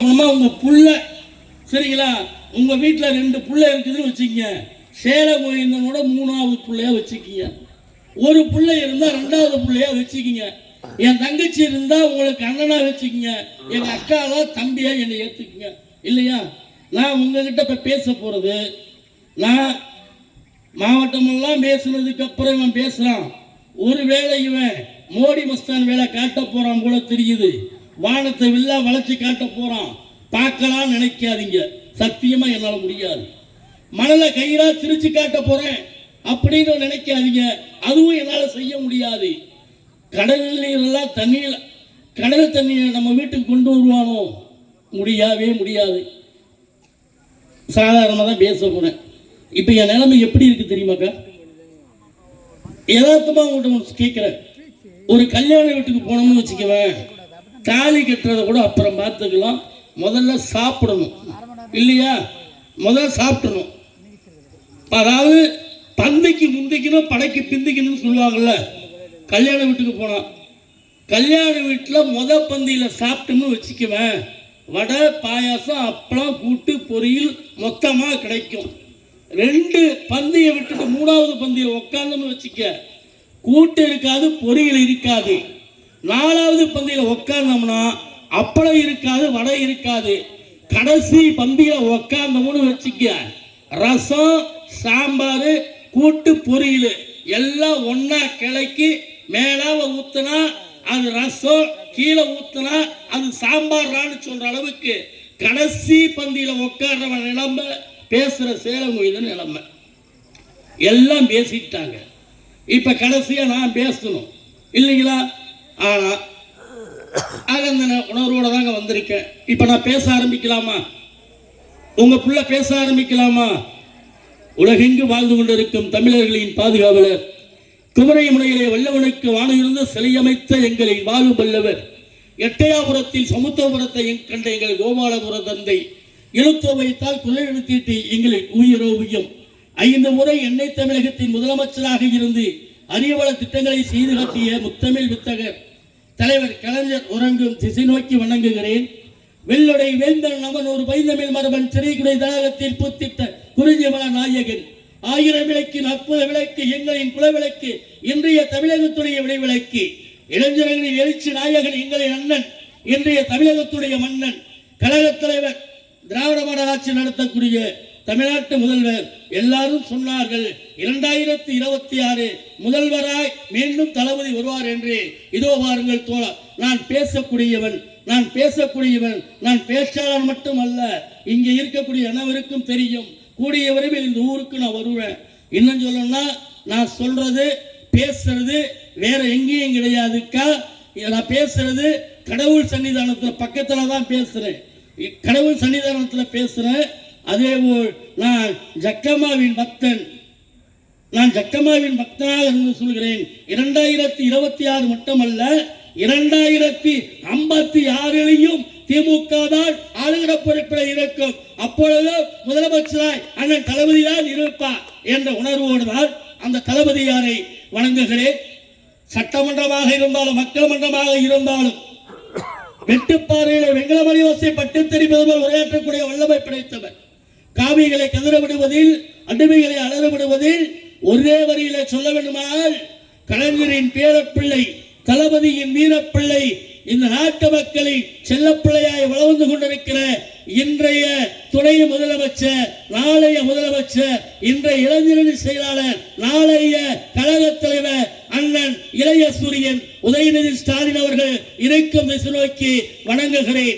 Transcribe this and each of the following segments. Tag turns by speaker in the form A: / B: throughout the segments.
A: உங்க புள்ள சரிங்களா, உங்க வீட்டில் 2 புள்ள இருக்குதுன்னு வச்சுக்கங்க, சேலம் கோயிந்தனோட 3வது பிள்ளையா வச்சுக்கிங்க. ஒரு பிள்ளை இருந்தா 2வது பிள்ளையா வச்சுக்கிங்க. என் தங்கச்சி இருந்தா உங்களுக்கு அண்ணனா வச்சுக்கிங்க, எங்க அக்காலாம் தம்பியா என்னை ஏத்துக்குங்க இல்லையா. நான் உங்ககிட்ட இப்ப பேச போறது, நான் மாவட்டமெல்லாம் பேசுனதுக்கு அப்புறம் இவன் பேசுறான். ஒருவேளை இவன் மோடி மஸ்தான் வேலை காட்ட போறான் போல தெரியுது, வானத்தை வில்லா வளைச்சு காட்ட போறான். பார்க்கலாம் நினைக்காதீங்க, சத்தியமா என்னால முடியாது. மணலை கயிறா சிரிச்சு காட்ட போறேன் அப்படின்னு நினைக்காதீங்க, அதுவும் என்னால செய்ய முடியாது. கடல் நீரெல்லாம் தண்ணியில், கடல் தண்ணியை நம்ம வீட்டுக்கு கொண்டு வருவானோ, முடியவே முடியாது. சாதாரணமாக தான் பேச போறேன். இப்போ என் நிலைமை எப்படி இருக்கு தெரியுமாக்கா? யதார்த்தமா உங்கள்கிட்ட கேட்குறேன். ஒரு கல்யாண வீட்டுக்கு போனோம்னு வச்சுக்குவேன், தாலி கட்டுறதை கூட அப்புறம் பார்த்துக்கலாம், முதல்ல சாப்பிடணும் இல்லையா, முதல்ல சாப்பிடணும். அதாவது பந்திக்கு முந்திக்கணும் படைக்கு பிந்திக்கணும்னு சொல்லுவாங்கல்ல. கல்யாண வீட்டுக்கு போனா, கல்யாண வீட்டில் பந்தியில் சாப்பிட்டோம்னு வச்சுக்குவேன், வடை பாயாசம் அப்பளம் கூட்டு பொரியல் மொத்தமாக கிடைக்கும். 2 பந்தியை விட்டுட்டு 3வது பந்தியை உக்காந்தோம்னு வச்சுக்க, கூட்டு இருக்காது பொரியல் இருக்காது. 4வது பந்தியில் உக்காந்தோம்னா அப்பளம் இருக்காது வடை இருக்காது. கடைசி பந்தியில் உக்காந்தோம்னு வச்சுக்க, ரசம் சாம்பார் கூட்டு பொரியல் எல்லாம் ஒன்னா கிளைக்கு மேலாவ ஊத்துனா அது ரசம், கீழே ஊத்துனா அது சாம்பார்னு சொல்ற அளவுக்கு கடைசி பந்தியில உட்கார்றவன் நிலைமை பேசுற சேலம் கோயில் நிலைமை. எல்லாம் பேசிட்டாங்க, இப்ப கடைசியா நான் பேசணும் இல்லைங்களா. ஆனா அந்த உணர்வோட தாங்க வந்திருக்கேன். இப்ப நான் பேச ஆரம்பிக்கலாமா? உங்க புள்ள பேச ஆரம்பிக்கலாமா? உலகெங்கு வாழ்ந்து கொண்டிருக்கும் தமிழர்களின் பாதுகாவலர், குமரை முனையிலே வல்லவனுக்கு வானிருந்து சிலையமைத்த எங்களின் வாழு வல்லவர், எட்டையாபுரத்தில் சமுத்திரபுரத்தை கண்ட எங்கள் கோபாலபுர தந்தை, எழுத்தோ வைத்தால் குலை எழுத்தீட்டி எங்களின் உயிரோவியம், 5 முறை எண்ணெய் தமிழகத்தின் முதலமைச்சராக இருந்து அரியவள திட்டங்களை செய்து காட்டிய முத்தமிழ் வித்தகர் தலைவர் கலைஞர் உறங்கும் திசை நோக்கி வணங்குகிறேன். வெள்ளொடை வேந்தன் அவன் ஒரு பைந்தமிழ் மரபன் சிறைக்குடை தடாகத்தில் பூத்திட்ட குறிஞ்சிமல நாயகன், 1000 விளக்கின் அற்புத விளக்கு எங்களின் குலவிளக்கு, இன்றைய தமிழகத்துடைய விளைவிளக்கு, இளைஞர்களின் எழுச்சி நாயகன் எங்களின் அண்ணன், இன்றைய தமிழகத்துடைய மன்னன், கழகத் தலைவர், திராவிட மாடல் ஆட்சி நடத்தக்கூடிய தமிழ்நாட்டு முதல்வர். எல்லாரும் சொன்னார்கள் 2026 முதல்வராய் மீண்டும் தளபதி வருவார் என்று. இதோ பாருங்கள் தோழா, நான் பேசக்கூடியவன், நான் பேச்சாளர் மட்டுமல்ல, இங்கே இருக்கக்கூடிய அனைவருக்கும் தெரியும், கூடிய விரைவில் இந்த ஊருக்கு நான் வருவேன். இன்னும் சொல்லணும்னா நான் சொல்றது பேசுறது வேற எங்கேயும் கிடையாதுக்கா. நான் பேசுறது கடவுள் சன்னிதானத்தில் பக்கத்துல தான் பேசுறேன், கடவுள் சன்னிதானத்தில் பேசுறேன். அதேபோல் நான் ஜக்கம்மாவின் பக்தன், நான் ஜக்கம்மாவின் பக்தனாக இருந்து சொல்கிறேன். 2026 மட்டுமல்ல, 2056 திமுக தான் ஆளுகிற பொறுப்பில் இருக்கும். அப்பொழுது முதலமைச்சராய் அண்ணன் தளபதி தான் இருப்பார் என்ற உணர்வோடு தான் அந்த தளபதியாரை வணங்குகிறேன். சட்டமன்றமாக இருந்தாலும் மக்கள் மன்றமாக இருந்தாலும் வெட்டுப்பாறையில வெங்கலமணி ஓசை பட்டு தெரிவது போல் உரையாற்றக்கூடிய வல்லமை படைத்தவர். காவிகளை கதற விடுவதில், அடிமைகளை அலற விடுவதில் ஒரே வரியில சொல்ல வேண்டுமானால், கலைஞரின் பேரப்பிள்ளை, தளபதியின் வீரப்பிள்ளை, இந்த நாட்டு மக்களின் செல்லப்பிள்ளையாய் வளர்ந்து கொண்டிருக்கிற இன்றைய துணை முதலமைச்சர், நாளைய முதலமைச்சர், இன்றைய இளைஞரணி செயலாளர், நாளைய கழக தலைவர் அண்ணன் இளைய சூரியன் உதயநிதி ஸ்டாலின் அவர்கள் இருக்கும் திசை நோக்கி வணங்குகிறேன்.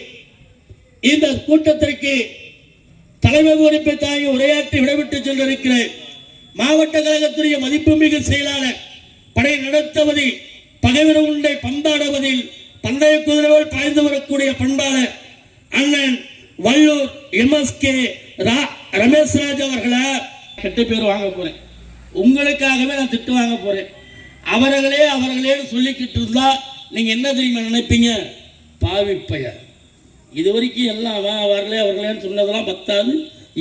A: இந்த கூட்டத்திற்கு தலைமை பொறுப்பை தாங்கி உரையாற்றி விடைபெற்று சென்றிருக்கிறேன். மாவட்ட கழகத்துடைய மதிப்புமிகு செயலாளர், படை நடத்துவதில், பகைவர் உண்டை பந்தாடுவதில் பந்தய குதிரைகள் பாய்ந்து வரக்கூடிய பண்பாளர் அண்ணன் வள்ளூர் MSK ரமேஷ்ராஜ் அவர்களை கெட்ட பேர் வாங்க போறேன். உங்களுக்காகவே நான் திட்டு வாங்க போறேன். அவர்களே சொல்லிக்கிட்டு இருந்தா நீங்க என்ன தெரியுமா நினைப்பீங்க? பாவிப்பையர். இது வரைக்கும் எல்லாம் அவர்களேன்னு சொன்னதெல்லாம் பத்தாது,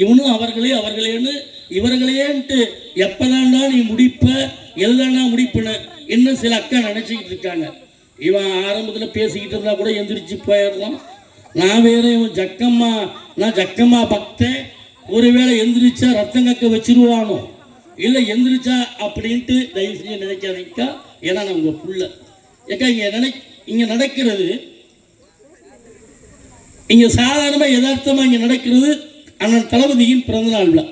A: இவனும் அவர்களேன்னு இவர்களேன்ட்டு எப்பதான்டா நீ முடிப்ப, எதுதான்டா முடிப்புன இன்னும் சில அக்கா நினைச்சுக்கிட்டு இருக்காங்க. இவன் ஆரம்பத்தில் பேசிக்கிட்டு இருந்தா கூட எந்திரிச்சு போயிடலாம், நான் வேற இவன் ஜக்கம்மா, நான் ஜக்கம்மா பக்தன், ஒருவேளை எந்திரிச்சா ரத்தம் கக்க வச்சிருவானோ இல்லை எந்திரிச்சா அப்படின்ட்டு தயவு செஞ்சு நினைக்காதீங்கக்கா. ஏன்னா நான் உங்கள் புள்ள ஏக்கா. இங்கே நடக்கிறது, இங்கே சாதாரணமாக யதார்த்தமாக இங்கே நடக்கிறது அண்ணன் தளபதியின் பிறந்தநாள் விழா.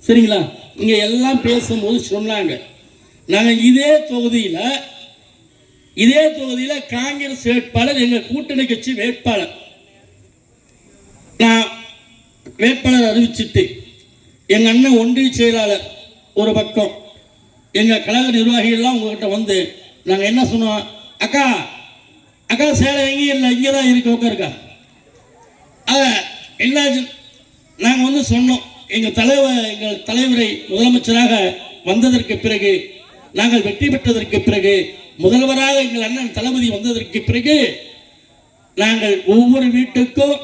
A: சரிங்களா? இங்கே எல்லாம் பேசும்போது சொன்னாங்க, நாங்கள் இதே தொகுதியில் காங்கிரஸ் வேட்பாளர், எங்கள் கூட்டணி கட்சி வேட்பாளர், நான் வேட்பாளர் அறிவிச்சுட்டு எங்கள் அண்ணன் ஒன்றிய செயலாளர் ஒரு பக்கம், எங்கள் கழக நிர்வாகிகள்லாம் உங்ககிட்ட வந்து நாங்கள் என்ன சொன்னோம், அக்கா அக்கா சேலை எங்கேயும் இல்லை, இங்கே தான் இருக்கு, உட்காருக்கா. என்னாச்சு, நாங்கள் வந்து சொன்னோம், எங்கள் தலைவரை முதலமைச்சராக வந்ததற்கு பிறகு, நாங்கள் வெற்றி பெற்றதற்கு பிறகு, முதல்வராக எங்கள் அண்ணன் தளபதி வந்ததற்கு பிறகு, நாங்கள் ஒவ்வொரு வீட்டுக்கும்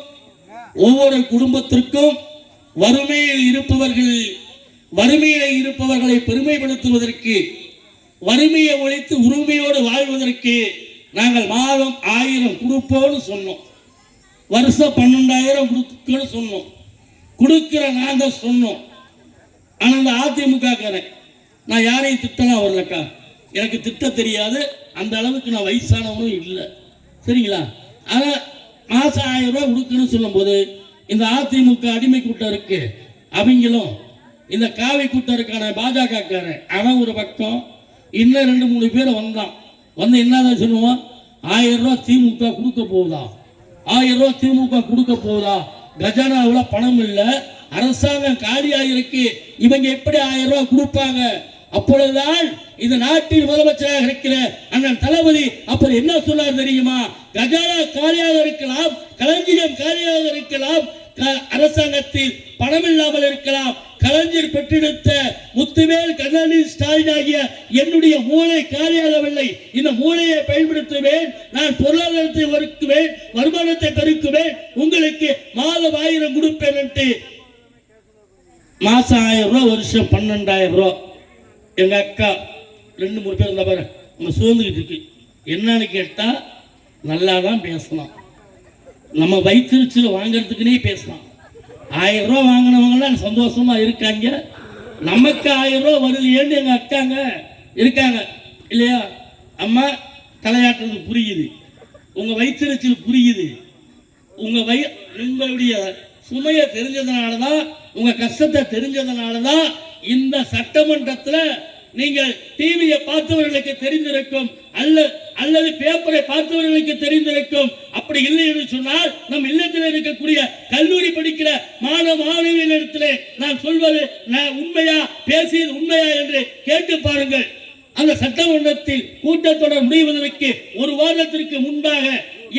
A: ஒவ்வொரு குடும்பத்திற்கும் வறுமையில் இருப்பவர்களை பெருமைப்படுத்துவதற்கு, வறுமையை ஒழித்து உரிமையோடு வாழ்வதற்கு நாங்கள் மாதம் 1000 கொடுப்போம்னு சொன்னோம். வருஷம் 12,000 கொடுக்கணும்னு சொன்னோம். கொடுக்கிற நாங்கள் சொன்னோம். ஆனால் அந்த அதிமுகக்காரன், நான் யாரையும் திட்டலாம் வரலக்கா, எனக்கு திட்ட தெரியாது, அந்த அளவுக்கு நான் வயசானவனும் இல்லை. சரிங்களா? ஆனால் மாதம் 1000 ரூபாய் கொடுக்கணும்னு சொல்லும்போது இந்த அதிமுக அடிமை கூட்டம் இருக்கு, அவங்களும் இந்த காவி கூட்டம் இருக்கான பாஜகக்காரன், அவன் ஒரு பக்கம், இன்னும் 2-3 பேர் வந்து என்னதான் சொல்லுவான், 1000 ரூபாய் திமுக கொடுக்க போகுதா, 1000 ரூபாய் திமுக கொடுக்க போகுதா, கஜானாவில் பணம் இல்லை, அரசாங்கம் காலியாக இருக்கு, இவங்க எப்படி 1000 ரூபாய் கொடுப்பாங்க? அப்பொழுதுதான் இந்த நாட்டின் முதலமைச்சராக இருக்கிற அண்ணன் தளபதி அப்புறம் என்ன சொன்னார் தெரியுமா, கஜானா காலியாக இருக்கலாம், களஞ்சியம் காலியாக இருக்கலாம், அரசாங்கத்தில் பணம் இல்லாமல் இருக்கலாம், கலைஞர் பெற்றெடுத்த முத்துவேல் கருணாநிதி ஸ்டாலின் ஆகிய என்னுடைய மூளை காலியாகவில்லை, இந்த மூளையை பயன்படுத்துவேன், நான் பொருளாதாரத்தை வறுக்குவேன், வருமானத்தை பெருக்குவேன், உங்களுக்கு மாதம் 1000 கொடுப்பேன் என்று மாசம் 1000 ரூபாய், வருஷம் 12,000 ரூபாய். எங்க அக்கா 2-3 பேர் இருந்தா பாரு, நம்ம சோர்ந்துக்கிட்டு இருக்கு. என்னன்னு கேட்டா நல்லா தான் பேசலாம், நம்ம வயிற்றுச்சல் வாங்கறதுக்குன்னே பேசலாம். 1000 ரூபாய் வாங்கினவங்கலாம் சந்தோஷமா இருக்காங்க, நமக்கு 1000 ரூபாய் வருதுன்னு எங்க அக்காங்க இருக்காங்க இல்லையா? அம்மா தலையாட்டுறது புரியுது, உங்க வயிற்றுச்சல் புரியுது, உங்களுடைய சுமையை தெரிஞ்சதுனாலதான், உங்க கஷ்டத்தை தெரிஞ்சதுனாலதான் இந்த சட்டமன்றத்தில் நீங்கள் டிவியை பார்த்தவர்களுக்கு தெரிந்திருக்கும், அல்லது பேப்பரை பார்த்தவர்களுக்கு தெரிந்திருக்கும். அப்படி இல்லை என்று சொன்னால் நம் இல்லத்தில் இருக்கக்கூடிய கல்லூரி படிக்கிற மாணவியிடத்திலே நான் சொல்வது உண்மையா, பேசியது உண்மையா என்று கேட்டு பாருங்கள். அந்த சட்டமன்றத்தில் கூட்டத்தொடர் முடிவதற்கு 1 வாரத்திற்கு முன்பாக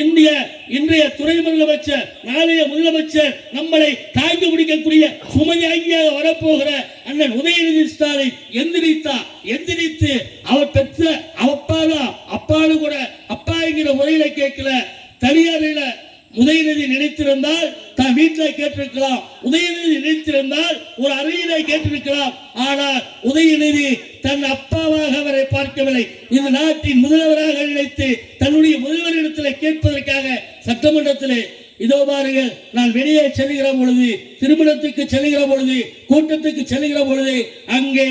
A: இன்றைய துணை முதலமைச்சர், நாளைய முதலமைச்சர், நம்மளை தாங்கி முடிக்கக்கூடிய சுமையாகியாக வரப்போகிற அண்ணன் உதயநிதி ஸ்டாலின் எந்திரித்து அவர் பெற்ற அப்பான்னு கூட அப்பாங்கிற முறையில கேட்கல, தனியாரில உதயநிதி நினைத்திருந்தால் தான் வீட்டில் கேட்டிருக்கலாம், உதயநிதி நினைத்திருந்தால் ஒரு அறையிலே கேட்டிருக்கலாம். ஆனால் உதயநிதி தன் அப்பாவாக அவரை பார்க்கவில்லை, இந்த நாட்டின் முதல்வராக நினைத்து தன்னுடைய முதல்வரிடத்தில் கேட்பதற்காக சட்டமன்றத்திலே இதோ பாருங்கள், நான் வெளியே செல்கிற பொழுது, திருமணத்துக்கு செல்கிற பொழுது, கூட்டத்துக்கு செல்கிற பொழுது, அங்கே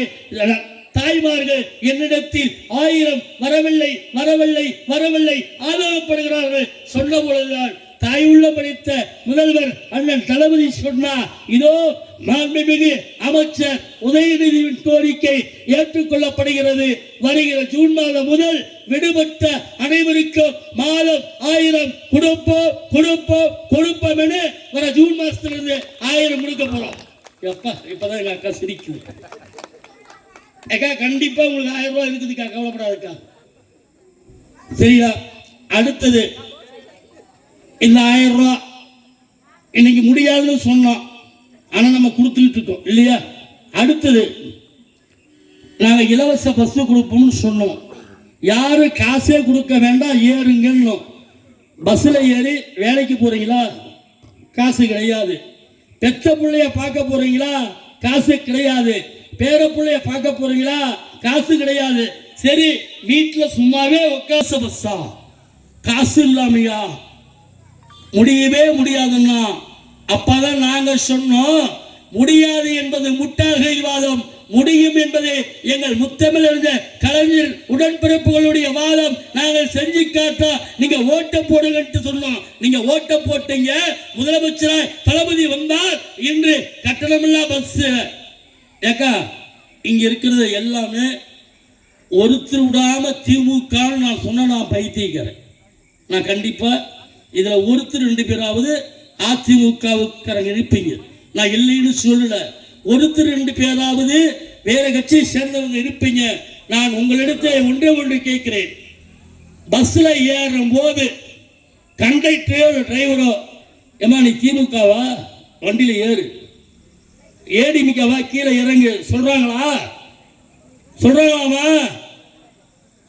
A: தாய்மார்கள் என்னிடத்தில் 1000 வரவில்லை ஆதரப்படுகிறார்கள் சொன்ன பொழுதுதான் தாய் உள்ள படித்த முதல்வர் அண்ணன் தளபதி சொன்னார், இதோ மாண்புமிகு அமைச்சர் உதயநிதியின் கோரிக்கை ஏற்றுக்கொள்ளப்படுகிறது, வருகிற ஜூன் மாதம் முதல் விடுபட்ட அனைவருக்கும் மாதம் 1000 கொடுப்போம் என வர ஜூன் மாசத்திலிருந்து 1000 கொடுக்க போறோம். இப்பதான் எங்க அக்கா சிரிக்குது. அக்கா கண்டிப்பா உங்களுக்கு 1000 ரூபாய் இருக்குதுக்கா, கவலைப்படாதுக்கா. சரியா? அடுத்தது இந்த 1000 ரூபாய் இன்னைக்கு முடியாதுன்னு சொன்னோம், ஆனா நம்ம கொடுத்துக்கிட்டு இருக்கோம் இல்லையா? அடுத்தது நாங்க இலவச பஸ் கொடுப்போம்னு சொன்னோம், யாரும் காசே கொடுக்க வேண்டாம், ஏறுங்கன்னு. பஸ்ல ஏறி வேலைக்கு போறீங்களா? காசு கிடையாது. பெத்த பிள்ளைய பார்க்க போறீங்களா? காசு கிடையாது. பேர பிள்ளைய பார்க்க போறீங்களா? காசு கிடையாது. சரி, வீட்டுல சும்மாவே உட்காச பஸ்ஸா, காசு இல்லாமையா? முடியவே முடியாதுன்னா அப்பதான் நாங்க சொன்னோம், முடியாது என்பது முட்டாள்கள் வாதம், முடியும் என்பது எங்கள் முத்தமிழர் கலைஞர் உடன்பிறப்புகளுடைய வாதம். நாங்கள் செஞ்சு காட்டா நீங்க ஓட்ட போடுங்கன்னு சொன்னோம். நீங்க ஓட்ட போட்டீங்க. முதலமைச்சராக தளபதி வந்தார். இன்று கட்டணமில்லா பஸ். ஏக்கா இங்க இருக்கிறது எல்லாமே ஒருத்தர் விடாம திமுக நான் சொன்ன நான் பைத்தியக்கிறேன். நான் கண்டிப்பா இதுல ஒருத்தர் 2 பேராவது அதிமுகவுக்காரங்க இருப்பீங்க. நான் இல்லைன்னு சொல்லல. ஒருத்தர் 2 பேராவது வேற கட்சியை சேர்ந்தவங்க இருப்பீங்க. நான் உங்களிடத்தை ஒன்று கேட்கிறேன். பஸ்ல ஏறும் போது கண்டக்டரோ டிரைவரோ, ஏமா நீ திமுகவா, வண்டியில ஏறு, ஏடிமிக்கவா, கீழே இறங்கு சொல்றாங்களா? சொல்றாங்களாமா?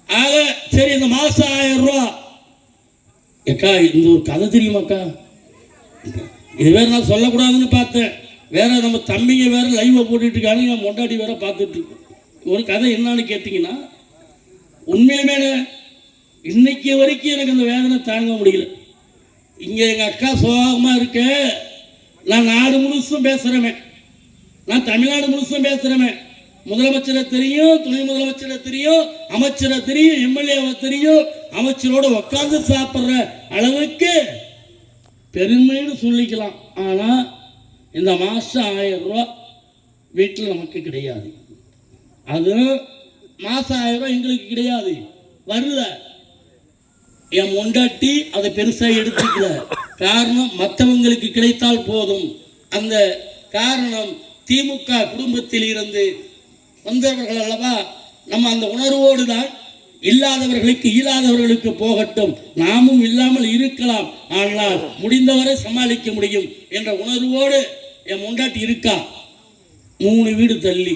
A: ஆக சரி, இந்த மாசம் 1000 ரூபா. ஏக்கா இந்த ஒரு கதை தெரியுமாக்கா? இது வேற நான் சொல்லக்கூடாதுன்னு பார்த்தேன். வேற நம்ம தம்பிங்க வேற லைவ் போட்டுட்டு இருக்காங்க, என் மொண்டாடி வேற பார்த்துட்டு இருக்கு. ஒரு கதை என்னன்னு கேட்டீங்கன்னா, உண்மையுமே இன்னைக்கு வரைக்கும் எனக்கு அந்த வேதனை தாங்க முடியல. இங்க எங்க அக்கா சோகமா இருக்க, நான் நாடு முழுசும் பேசுறேன், நான் தமிழ்நாடு முழுசும் பேசுறேன். முதலமைச்சரை தெரியும், துணை முதலமைச்சரை தெரியும், அமைச்சரை தெரியும், எம்எல்ஏவை தெரியும். அமைச்சரோட உட்கார்ந்து சாப்பிட்ற அளவுக்கு பெருமைன்னு சொல்லிக்கலாம். ஆனா இந்த மாசம் 1000 ரூபா வீட்டில் நமக்கு கிடையாது. அது மாசம் 1000 ரூபா எங்களுக்கு கிடையாது. வரல, என் மொண்டாட்டி அதை பெருசா எடுத்துக்கல. காரணம் மற்றவங்களுக்கு கிடைத்தால் போதும். அந்த காரணம் திமுக குடும்பத்தில் இருந்து வந்தவர்கள் அல்லவா. நம்ம அந்த உணர்வோடு தான் இல்லாதவர்களுக்கு இல்லாதவர்களுக்கு போகட்டும், நாமும் இல்லாமல் இருக்கலாம், ஆனால் முடிந்தவரை சமாளிக்க முடியும் என்ற உணர்வோடு என் முண்டாட்டி இருக்கா. 3 வீடு தள்ளி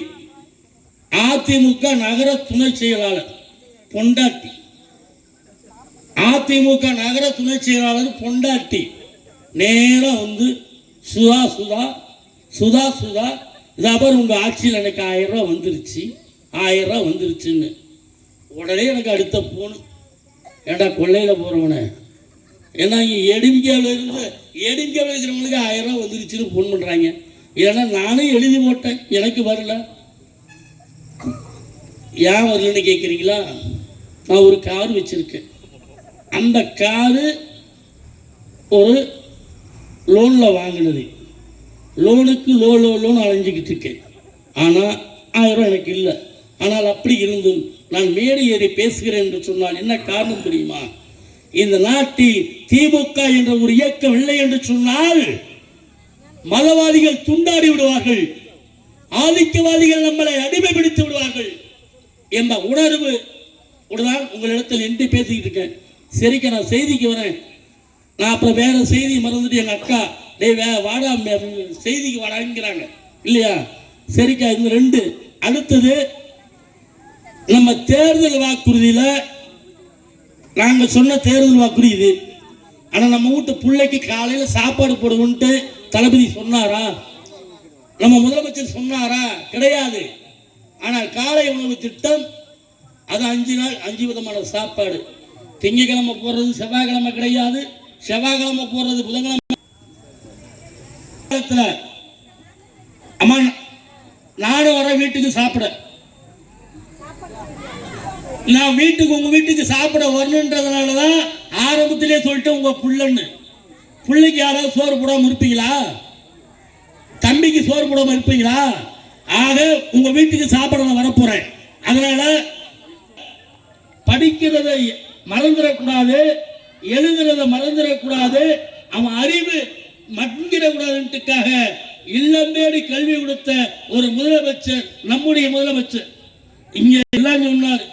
A: அதிமுக நகர துணை செயலாளர் பொண்டாட்டி, அதிமுக நகர துணை செயலாளர் பொண்டாட்டி நேரம் வந்து சுதா சுதா சுதா சுதா இதாபர் உங்க ஆட்சியில் எனக்கு 1000 ரூபா வந்துருச்சு, 1000 ரூபா வந்துருச்சுன்னு. உடனே எனக்கு அடுத்த போன், ஏண்டா கொள்ளையில போறவன, ஏன்னா எடுமிக்காவில் இருக்கிறவங்களுக்கு 1000 ரூபா வந்துருச்சுன்னு போன் பண்றாங்க. ஏன்னா நானும் எழுதி போட்டேன், எனக்கு வரல. ஏன் வரலன்னு கேட்குறீங்களா? நான் ஒரு கார் வச்சிருக்கேன். அந்த காரு ஒரு லோனில் வாங்கினது. லோனுக்கு லோன் அலைஞ்சிக்கிட்டு இருக்கேன். ஆனால் 1000 ரூபா எனக்கு இல்லை. ஆனால் அப்படி இருந்தும் நான் மேடை ஏறி பேசுகிறேன் என்று சொன்னால் என்ன காரணம் தெரியுமா? இந்த நாட்டில் திமுக என்ற ஒரு இயக்கம் இல்லை என்று சொன்னால் மதவாதிகள் துண்டாடி விடுவார்கள், ஆதிக்கவாதிகள் நம்மளை அடிமைப்படுத்தி விடுவார்கள் என்ற உணர்வு உடனே உங்களிடத்தில் நின்று பேசிக்கிட்டு இருக்கேன். சரிக்கா நான் செய்திக்கு வரேன். நான் அப்புறம் வேற செய்தி மறந்துட்டு எங்கள் அக்கா வாடா செய்திக்கு வாடாங்கிறாங்க இல்லையா? சரிக்கா இந்த 2. அடுத்தது நம்ம தேர்தல் வாக்குறுதியில நாங்க சொன்ன தேர்தல் வாக்குறுதி இது. ஆனா நம்ம வீட்டு பிள்ளைக்கு காலையில சாப்பாடு போடுவோம்ட்டு தளபதி சொன்னாரா? நம்ம முதலமைச்சர் சொன்னாரா? கிடையாது. ஆனால் காலை உணவு திட்டம் அது 5 நாள் 5 விதமான சாப்பாடு. திங்கக்கிழமை போடுறது செவ்வாய்க்கிழமை கிடையாது, செவ்வாய்க்கிழமை போடுறது புதன்கிழமை. அம்மா நானும் வர வீட்டுக்கு சாப்பிட, நான் வீட்டுக்கு உங்க வீட்டுக்கு சாப்பிட வரணுன்றதுனாலதான் ஆரம்பத்திலே சொல்லிட்டு உங்க புள்ளன்னு. பிள்ளைக்கு யாராவது சோறு போடாம இருப்பீங்களா? தம்பிக்கு சோறு போடாம இருப்பீங்களா? ஆக உங்க வீட்டுக்கு சாப்பிட நான் வரப்போறேன். அதனால படிக்கிறதை மறந்துடக்கூடாது, எழுதுறதை மறந்துடக்கூடாது, அவன் அறிவு மங்கிடக்கூடாதுக்காக இல்லம் தேடி கல்வி கொடுத்த ஒரு முதலமைச்சர் நம்முடைய முதலமைச்சர். இங்க எல்லாம் சொன்னார்,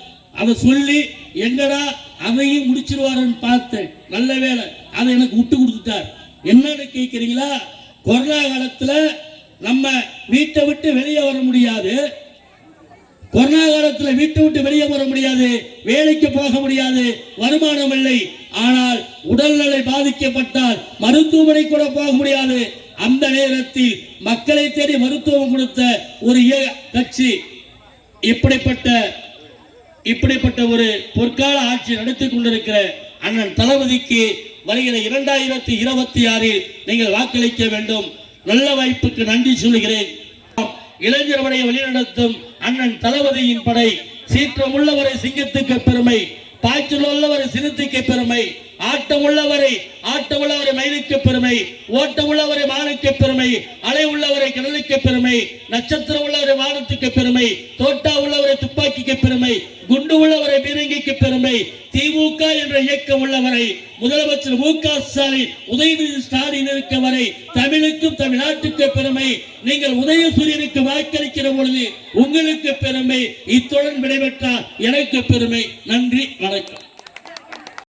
A: அதை சொல்லி எங்கடா அதையும் முடிச்சிருவாருன்னு பார்த்தேன். நல்ல வேலை அதை எனக்கு விட்டு கொடுத்துட்டார். என்னன்னு கேட்கிறீங்களா? கொரோனா காலத்துல நம்ம வீட்டை விட்டு வெளியே வர முடியாது, கொரோனா காலத்துல வீட்டை விட்டு வெளியே வர முடியாது, வேலைக்கு போக முடியாது, வருமானம் இல்லை. ஆனால் உடல்நிலை பாதிக்கப்பட்டால் மருத்துவமனை கூட போக முடியாது. அந்த நேரத்தில் மக்களை தேடி மருத்துவம் கொடுத்த ஒரு கட்சி. இப்படிப்பட்ட ஒரு பொற்கால ஆட்சி நடத்தி கொண்டிருக்கிற அண்ணன் தளபதிக்கு வருகிற 2026 நீங்கள் வாக்களிக்க வேண்டும். நல்ல வாய்ப்புக்கு நன்றி சொல்கிறேன். இளைஞர் படையை வழிநடத்தும் அண்ணன் தளபதியின் படை சீற்றம் உள்ளவரை சிங்கத்துக்கு பெருமை, பாய்ச்சல் உள்ளவரை சிறுத்தைக்கு பெருமை, ஆட்டம் உள்ளவரை மயிலுக்கு பெருமை, ஓட்டம் உள்ளவரை மானுக்கு பெருமை, அலை உள்ளவரை கடலுக்கு பெருமை, நட்சத்திரம் உள்ளவரை வானத்துக்கு பெருமை, தோட்டா உள்ளவரை துப்பாக்கிக்கு பெருமை, குண்டு உள்ளவரை பீரங்கிக்கு பெருமை, திமுக என்ற இயக்கம் உள்ளவரை முதலமைச்சர் மு.க. ஸ்டாலின், உதயநிதி ஸ்டாலின் இருக்க வரை தமிழுக்கும் தமிழ்நாட்டுக்கு பெருமை. நீங்கள் உதயசூரியனுக்கு வாக்களிக்கிற பொழுது உங்களுக்கு பெருமை. இத்துடன் விடைபெற்றால் எனக்கு பெருமை. நன்றி, வணக்கம்.